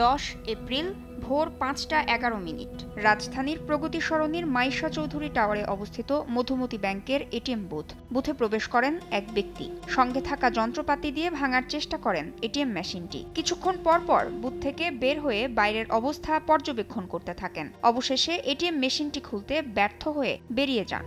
10 April ভোর ৫টা ১১ minute রাজধানীর প্রগতি সরণির মাইশা চৌধুরী টাওয়ারে অবস্থিত মধুমতি ব্যাংকের এটিএম বুথে প্রবেশ করেন এক ব্যক্তি। সঙ্গে থাকা যন্ত্রপাতি দিয়ে ভাঙার চেষ্টা করেন এটিএম মেশিনটি। কিছুক্ষণ পর বুথ থেকে বের হয়ে বাইরের অবস্থা পর্যবেক্ষণ করতে থাকেন। অবশেষে এটিএম মেশিনটি খুলতে ব্যর্থ হয়ে বেরিয়ে যান।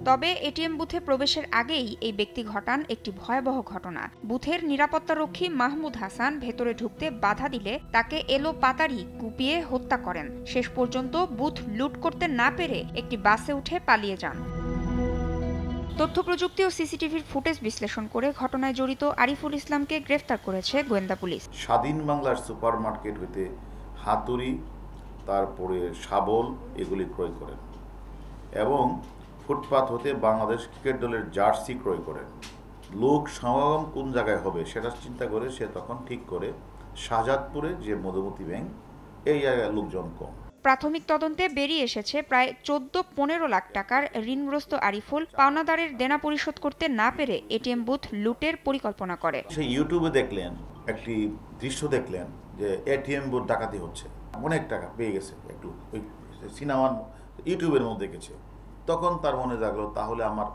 তবে এটিএম বুথে প্রবেশের আগেই এই ব্যক্তি ঘটান একটি ভয়াবহ ঘটনা। বুথের নিরাপত্তারক্ষী মাহমুদ হাসান ভেতরে ঢুকতে বাধা দিলে তাকে এলোপাতাড়ি কুপিয়ে হত্যা করেন। শেষ পর্যন্ত বুথ লুট করতে না পেরে একটি বাসে উঠে পালিয়ে যান। তথ্য প্রযুক্তি ও সিসিটিভির ফুটেজ বিশ্লেষণ করে ঘটনায় জড়িত আরিফুল ইসলামকে গ্রেফতার করেছে গোয়েন্দা পুলিশ। স্বাধীন বাংলার সুপার মার্কেট হইতে হাতুড়ি, তারপরে শাবল এগুলি ক্রয় করেন এবং ফুটপাত হতে বাংলাদেশ ক্রিকেট দলের জার্সি ক্রয় করেন। লোক সমাগম কোন জায়গায় হবে সেটা চিন্তা করে সে তখন ঠিক করে শাহজাদপুরে যে মধুমতি ব্যাংক, এই জায়গায় লোকজন কম। প্রাথমিক তদন্তে বেরিয়ে এসেছে প্রায় 14-15 লাখ টাকার ঋণগ্রস্ত আরিফুল পাওনাদারের দেনা পরিশোধ করতে না পেরে এটিএম বুথ লুটের পরিকল্পনা করে। সেই ইউটিউবে দেখলেন, একটি দৃশ্য দেখলেন যে এটিএম বুথ ডাকাতি হচ্ছে, অনেক টাকা পেয়ে গেছে, একটু ওই সিনেমার ইউটিউবের মধ্যে দেখেছে। তখন তার মনে জাগলো, তাহলে আমার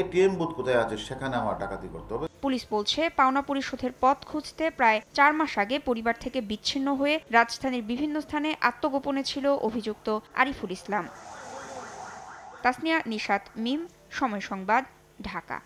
এটিএম বুথ কোথায় আছে সেখানে আমার ডাকাতি করতে হবে। পুলিশ বলছে পাওনা পরিশোধের পথ খুঁজতে প্রায় 4 মাস আগে পরিবার থেকে বিচ্ছিন্ন হয়ে রাজধানীর বিভিন্ন স্থানে আত্মগোপনে ছিল অভিযুক্ত আরিফুল ইসলাম। তাসনিয়া নিশাত, মিম, সময় সংবাদ, ঢাকা।